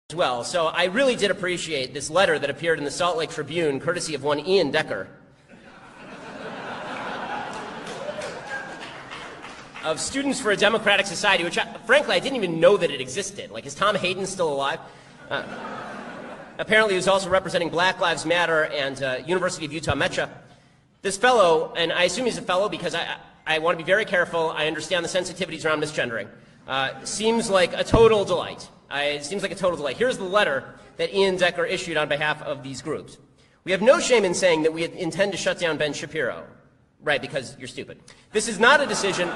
as well. So I really did appreciate this letter that appeared in the Salt Lake Tribune, courtesy of one Ian Decker, of Students for a Democratic Society, which, frankly, I didn't even know that it existed. Like, is Tom Hayden still alive? Apparently, he was also representing Black Lives Matter and University of Utah Metra. This fellow, and I assume he's a fellow because I want to be very careful. I understand the sensitivities around misgendering. Seems like a total delight. It seems like a total delight. Here's the letter that Ian Decker issued on behalf of these groups. We have no shame in saying that we intend to shut down Ben Shapiro. Right, because you're stupid. This is not a decision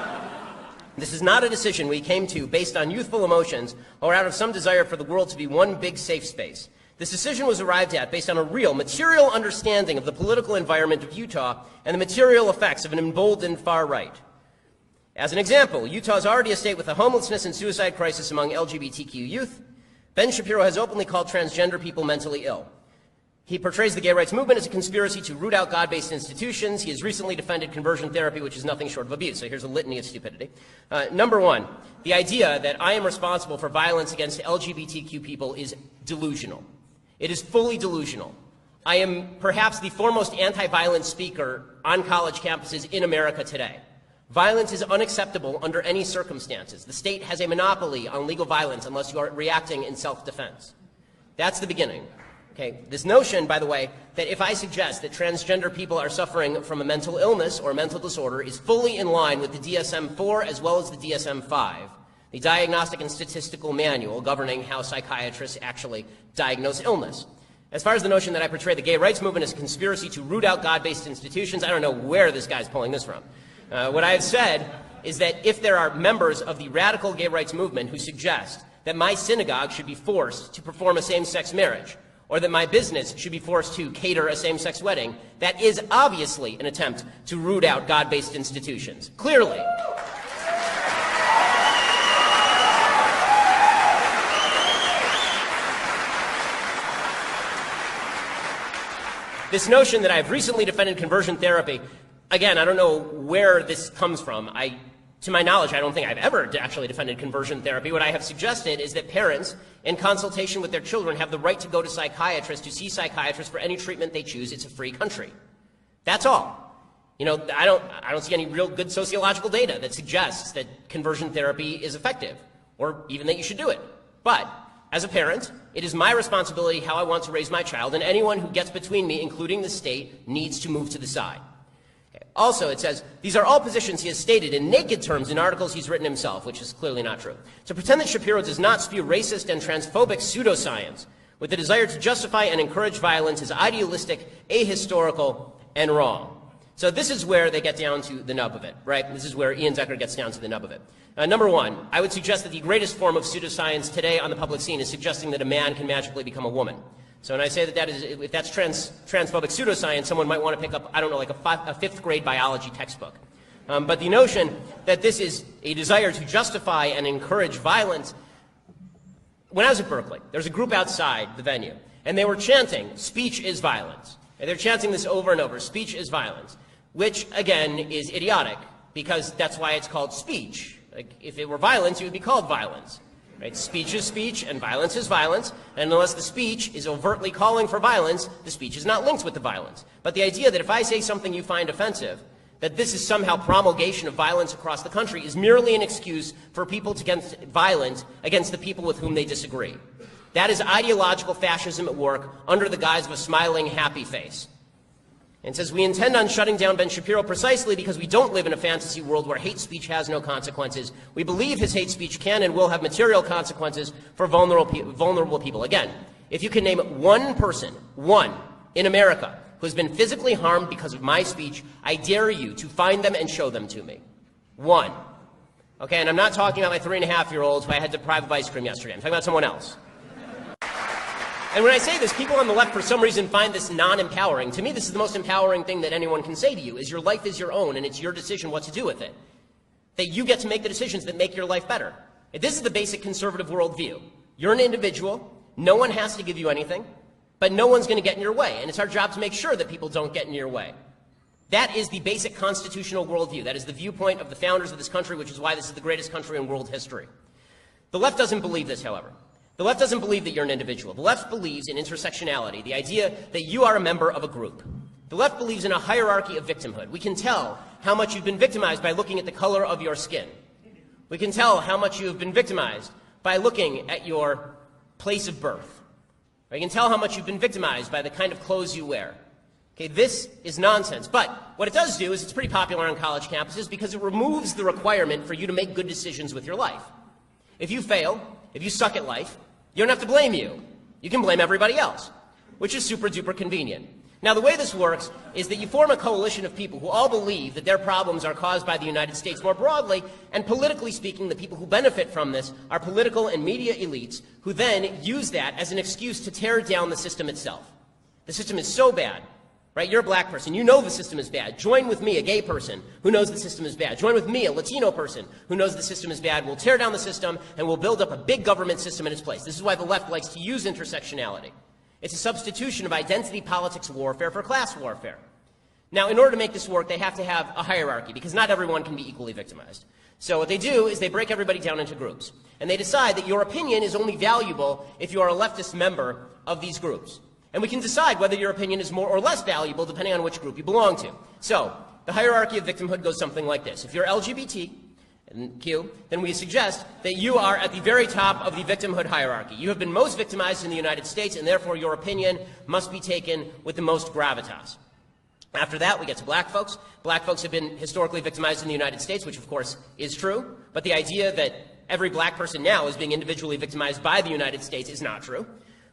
we came to based on youthful emotions or out of some desire for the world to be one big safe space. This decision was arrived at based on a real, material understanding of the political environment of Utah and the material effects of an emboldened far right. As an example, Utah is already a state with a homelessness and suicide crisis among LGBTQ youth. Ben Shapiro has openly called transgender people mentally ill. He portrays the gay rights movement as a conspiracy to root out God-based institutions. He has recently defended conversion therapy, which is nothing short of abuse. So here's a litany of stupidity. Number one, the idea that I am responsible for violence against LGBTQ people is delusional. It is fully delusional. I am perhaps the foremost anti-violence speaker on college campuses in America today. Violence is unacceptable under any circumstances. The state has a monopoly on legal violence unless you are reacting in self-defense. That's the beginning. Okay. This notion, by the way, that if I suggest that transgender people are suffering from a mental illness or a mental disorder is fully in line with the DSM-4 as well as the DSM-5, the Diagnostic and Statistical Manual governing how psychiatrists actually diagnose illness. As far as the notion that I portray the gay rights movement as a conspiracy to root out God-based institutions, I don't know where this guy's pulling this from. What I have said is that if there are members of the radical gay rights movement who suggest that my synagogue should be forced to perform a same-sex marriage, or that my business should be forced to cater a same-sex wedding, that is obviously an attempt to root out God-based institutions. Clearly. This notion that I've recently defended conversion therapy, again, I don't know where this comes from. To my knowledge, I don't think I've ever actually defended conversion therapy. What I have suggested is that parents, in consultation with their children, have the right to go to psychiatrists, to see psychiatrists for any treatment they choose. It's a free country. That's all. You know, I don't see any real good sociological data that suggests that conversion therapy is effective, or even that you should do it. But as a parent, it is my responsibility how I want to raise my child, and anyone who gets between me, including the state, needs to move to the side. Also, it says, these are all positions he has stated in naked terms in articles he's written himself, which is clearly not true. To pretend that Shapiro does not spew racist and transphobic pseudoscience with the desire to justify and encourage violence is idealistic, ahistorical, and wrong. So this is where they get down to the nub of it, right? This is where Ian Decker gets down to the nub of it. Number one, I would suggest that the greatest form of pseudoscience today on the public scene is suggesting that a man can magically become a woman. So when I say that if that's transphobic pseudoscience, someone might want to pick up, I don't know, like a fifth grade biology textbook. But the notion that this is a desire to justify and encourage violence, when I was at Berkeley, there was a group outside the venue, and they were chanting, speech is violence. And they're chanting this over and over, speech is violence, which, again, is idiotic, because that's why it's called speech. Like, if it were violence, it would be called violence. Right? Speech is speech, and violence is violence, and unless the speech is overtly calling for violence, the speech is not linked with the violence. But the idea that if I say something you find offensive, that this is somehow promulgation of violence across the country is merely an excuse for people to get violent against the people with whom they disagree. That is ideological fascism at work under the guise of a smiling, happy face. And says, we intend on shutting down Ben Shapiro precisely because we don't live in a fantasy world where hate speech has no consequences. We believe his hate speech can and will have material consequences for vulnerable people. Again, if you can name one person, one, in America, who has been physically harmed because of my speech, I dare you to find them and show them to me. One. Okay, and I'm not talking about my 3.5-year-old who I had to deprive of ice cream yesterday. I'm talking about someone else. And when I say this, people on the left for some reason find this non-empowering. To me, this is the most empowering thing that anyone can say to you, is your life is your own and it's your decision what to do with it. That you get to make the decisions that make your life better. This is the basic conservative worldview. You're an individual, no one has to give you anything, but no one's going to get in your way, and it's our job to make sure that people don't get in your way. That is the basic constitutional worldview. That is the viewpoint of the founders of this country, which is why this is the greatest country in world history. The left doesn't believe this, however. The left doesn't believe that you're an individual. The left believes in intersectionality, the idea that you are a member of a group. The left believes in a hierarchy of victimhood. We can tell how much you've been victimized by looking at the color of your skin. We can tell how much you've been victimized by looking at your place of birth. We can tell how much you've been victimized by the kind of clothes you wear. Okay, this is nonsense. But what it does do is it's pretty popular on college campuses because it removes the requirement for you to make good decisions with your life. If you fail, if you suck at life, you don't have to blame you. You can blame everybody else, which is super duper convenient. Now, the way this works is that you form a coalition of people who all believe that their problems are caused by the United States more broadly, and politically speaking, the people who benefit from this are political and media elites who then use that as an excuse to tear down the system itself. The system is so bad, right? You're a black person. You know the system is bad. Join with me, a gay person who knows the system is bad. Join with me, a Latino person who knows the system is bad. We'll tear down the system, and we'll build up a big government system in its place. This is why the left likes to use intersectionality. It's a substitution of identity politics warfare for class warfare. Now, in order to make this work, they have to have a hierarchy, because not everyone can be equally victimized. So what they do is they break everybody down into groups, and they decide that your opinion is only valuable if you are a leftist member of these groups. And we can decide whether your opinion is more or less valuable depending on which group you belong to. So the hierarchy of victimhood goes something like this. If you're LGBT, and Q, then we suggest that you are at the very top of the victimhood hierarchy. You have been most victimized in the United States, and therefore your opinion must be taken with the most gravitas. After that, we get to black folks. Black folks have been historically victimized in the United States, which of course is true, but the idea that every black person now is being individually victimized by the United States is not true.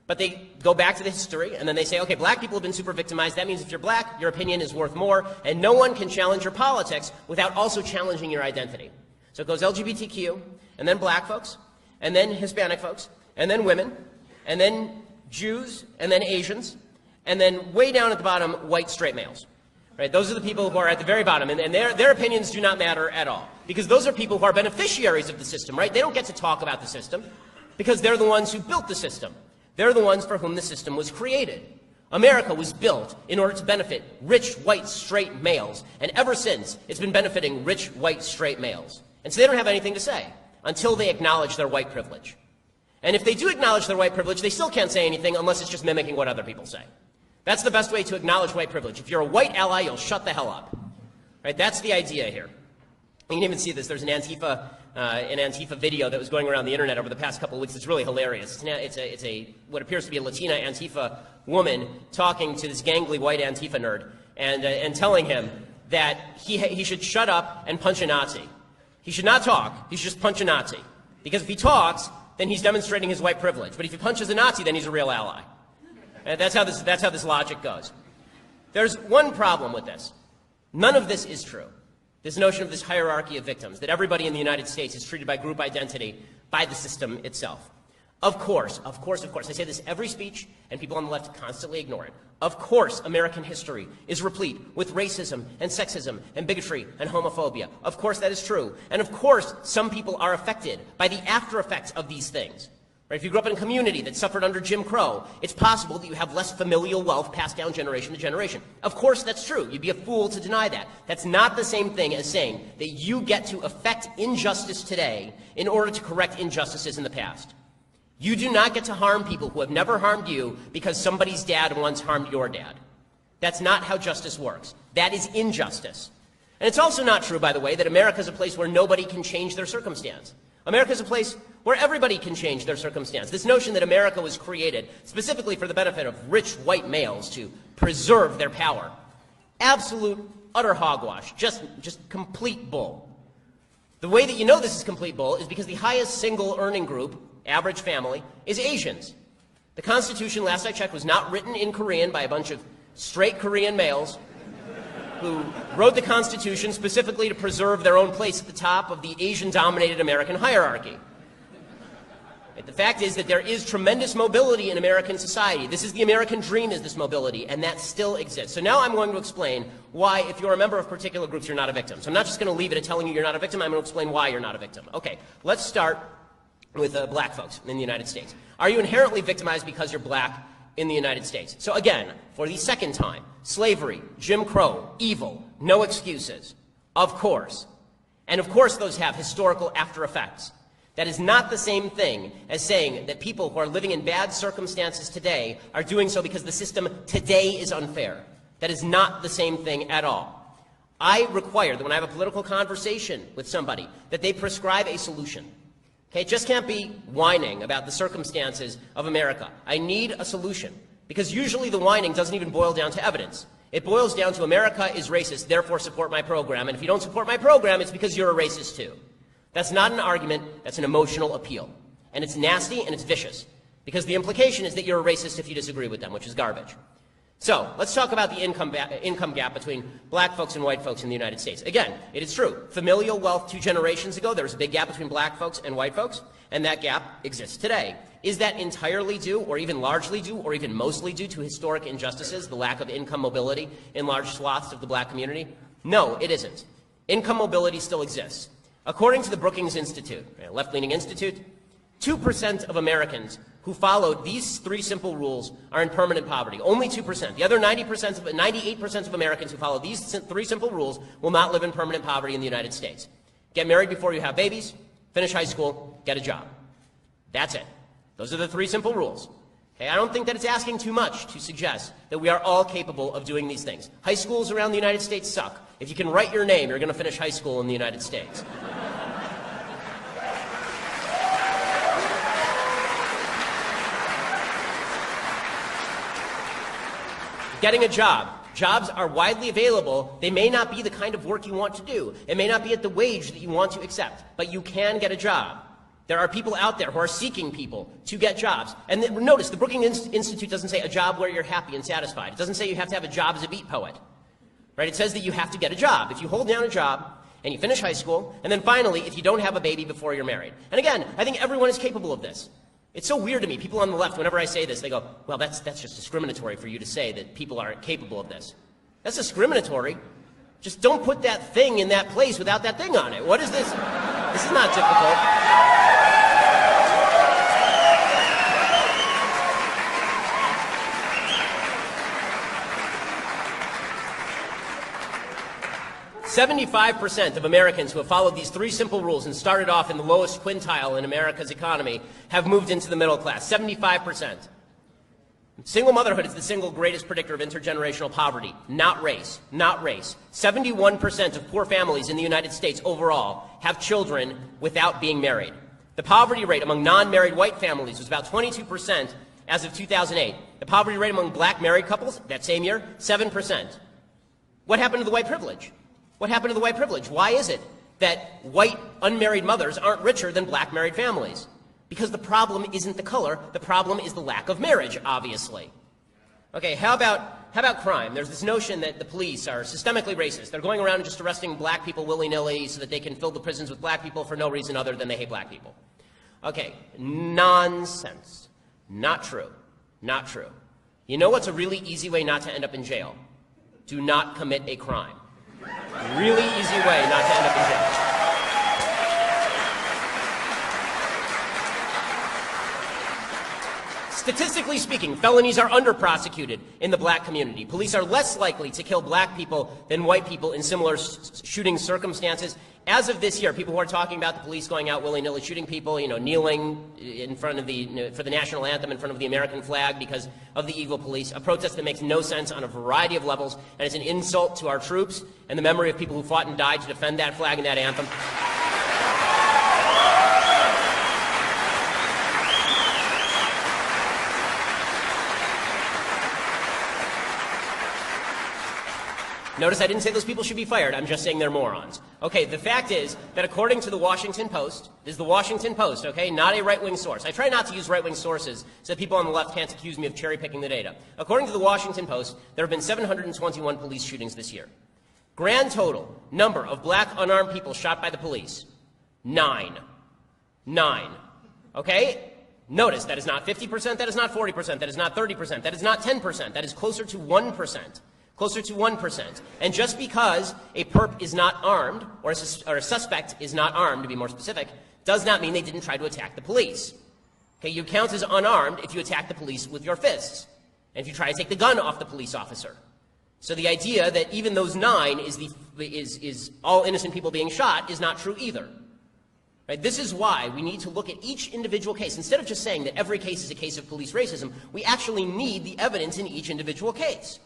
But they go back to the history, and then they say, okay, black people have been super victimized. That means if you're black, your opinion is worth more, and no one can challenge your politics without also challenging your identity. So it goes LGBTQ, and then black folks, and then Hispanic folks, and then women, and then Jews, and then Asians, and then way down at the bottom, white straight males. Right? Those are the people who are at the very bottom, and their opinions do not matter at all, because those are people who are beneficiaries of the system, right? They don't get to talk about the system, because they're the ones who built the system. They're the ones for whom the system was created. America was built in order to benefit rich, white, straight males, and ever since, it's been benefiting rich, white, straight males. And so they don't have anything to say until they acknowledge their white privilege. And if they do acknowledge their white privilege, they still can't say anything unless it's just mimicking what other people say. That's the best way to acknowledge white privilege. If you're a white ally, you'll shut the hell up. Right? That's the idea here. You can even see this. There's an Antifa video that was going around the internet over the past couple of weeks. It's really hilarious. It's a what appears to be a Latina Antifa woman talking to this gangly white Antifa nerd and telling him that he should shut up and punch a Nazi. He should not talk. He should just punch a Nazi. Because if he talks, then he's demonstrating his white privilege. But if he punches a Nazi, then he's a real ally. And that's how this logic goes. There's one problem with this. None of this is true. This notion of this hierarchy of victims, that everybody in the United States is treated by group identity by the system itself. Of course, I say this every speech, and people on the left constantly ignore it. Of course, American history is replete with racism and sexism and bigotry and homophobia. Of course, that is true. And of course, some people are affected by the after effects of these things. Right? If you grew up in a community that suffered under Jim Crow, it's possible that you have less familial wealth passed down generation to generation. Of course, that's true. You'd be a fool to deny that. That's not the same thing as saying that you get to affect injustice today in order to correct injustices in the past. You do not get to harm people who have never harmed you because somebody's dad once harmed your dad. That's not how justice works. That is injustice. And it's also not true, by the way, that America is a place where nobody can change their circumstance. America is a place where everybody can change their circumstance. This notion that America was created specifically for the benefit of rich white males to preserve their power. Absolute, utter hogwash. Just complete bull. The way that you know this is complete bull is because the highest single earning group, average family, is Asians. The Constitution, last I checked, was not written in Korean by a bunch of straight Korean males who wrote the Constitution specifically to preserve their own place at the top of the Asian-dominated American hierarchy. The fact is that there is tremendous mobility in American society. This is the American dream, is this mobility, and that still exists. So now I'm going to explain why, if you're a member of particular groups, you're not a victim. So I'm not just going to leave it at telling you you're not a victim. I'm going to explain why you're not a victim. Okay, let's start with black folks in the United States. Are you inherently victimized because you're black in the United States? So again, for the second time, slavery, Jim Crow, evil, no excuses. Of course. And of course those have historical after effects. That is not the same thing as saying that people who are living in bad circumstances today are doing so because the system today is unfair. That is not the same thing at all. I require that when I have a political conversation with somebody, that they prescribe a solution. Okay, it just can't be whining about the circumstances of America. I need a solution, because usually the whining doesn't even boil down to evidence. It boils down to America is racist, therefore support my program, and if you don't support my program, it's because you're a racist too. That's not an argument, that's an emotional appeal. And it's nasty and it's vicious, because the implication is that you're a racist if you disagree with them, which is garbage. So, let's talk about the income gap between black folks and white folks in the United States. Again, it is true. Familial wealth 2 generations ago, there was a big gap between black folks and white folks, and that gap exists today. Is that entirely due, or even largely due, or even mostly due to historic injustices, the lack of income mobility in large swaths of the black community? No, it isn't. Income mobility still exists. According to the Brookings Institute, a left-leaning institute, 2% of Americans who followed these 3 simple rules are in permanent poverty. Only 2%. The other 98% of Americans who follow these 3 simple rules will not live in permanent poverty in the United States. Get married before you have babies, finish high school, get a job. That's it. Those are the 3 simple rules. Okay, I don't think that it's asking too much to suggest that we are all capable of doing these things. High schools around the United States suck. If you can write your name, you're going to finish high school in the United States. Getting a job. Jobs are widely available. They may not be the kind of work you want to do. It may not be at the wage that you want to accept, but you can get a job. There are people out there who are seeking people to get jobs. And notice, the Brookings Institute doesn't say a job where you're happy and satisfied. It doesn't say you have to have a job as a beat poet. Right? It says that you have to get a job. If you hold down a job and you finish high school, and then finally, if you don't have a baby before you're married. And again, I think everyone is capable of this. It's so weird to me. People on the left, whenever I say this, they go, well, that's just discriminatory for you to say that people aren't capable of this. That's discriminatory. Just don't put that thing in that place without that thing on it. What is this? This is not difficult. 75% of Americans who have followed these 3 simple rules and started off in the lowest quintile in America's economy have moved into the middle class. 75%. Single motherhood is the single greatest predictor of intergenerational poverty, not race, not race. 71% of poor families in the United States overall have children without being married. The poverty rate among non-married white families was about 22% as of 2008. The poverty rate among black married couples, that same year, 7%. What happened to the white privilege? What happened to the white privilege? Why is it that white unmarried mothers aren't richer than black married families? Because the problem isn't the color, the problem is the lack of marriage, obviously. Okay, how about crime? There's this notion that the police are systemically racist. They're going around just arresting black people willy-nilly so that they can fill the prisons with black people for no reason other than they hate black people. Okay, nonsense. Not true. Not true. You know what's a really easy way not to end up in jail? Do not commit a crime. Really easy way not to end up in jail. Statistically speaking, felonies are under-prosecuted in the black community. Police are less likely to kill black people than white people in similar shooting circumstances. As of this year, people who are talking about the police going out willy-nilly shooting people, kneeling in front of for the national anthem in front of the American flag because of the evil police, a protest that makes no sense on a variety of levels and is an insult to our troops and the memory of people who fought and died to defend that flag and that anthem. Notice I didn't say those people should be fired. I'm just saying they're morons. Okay, the fact is that according to the Washington Post, this is the Washington Post, okay, not a right-wing source. I try not to use right-wing sources so that people on the left can't accuse me of cherry-picking the data. According to the Washington Post, there have been 721 police shootings this year. Grand total number of black unarmed people shot by the police, 9. 9. Okay? Notice that is not 50%, that is not 40%, that is not 30%, that is not 10%, that is closer to 1%. Closer to 1%. And just because a perp is not armed, or a suspect is not armed, to be more specific, does not mean they didn't try to attack the police. Okay, you count as unarmed if you attack the police with your fists, and if you try to take the gun off the police officer. So the idea that even those 9 is all innocent people being shot is not true either. Right? This is why we need to look at each individual case. Instead of just saying that every case is a case of police racism, we actually need the evidence in each individual case.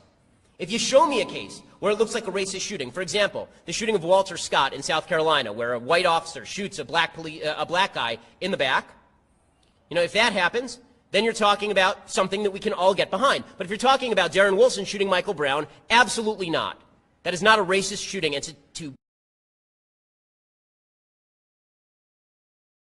If you show me a case where it looks like a racist shooting, for example, the shooting of Walter Scott in South Carolina, where a white officer shoots a black guy in the back, if that happens, then you're talking about something that we can all get behind. But if you're talking about Darren Wilson shooting Michael Brown, absolutely not. That is not a racist shooting, and to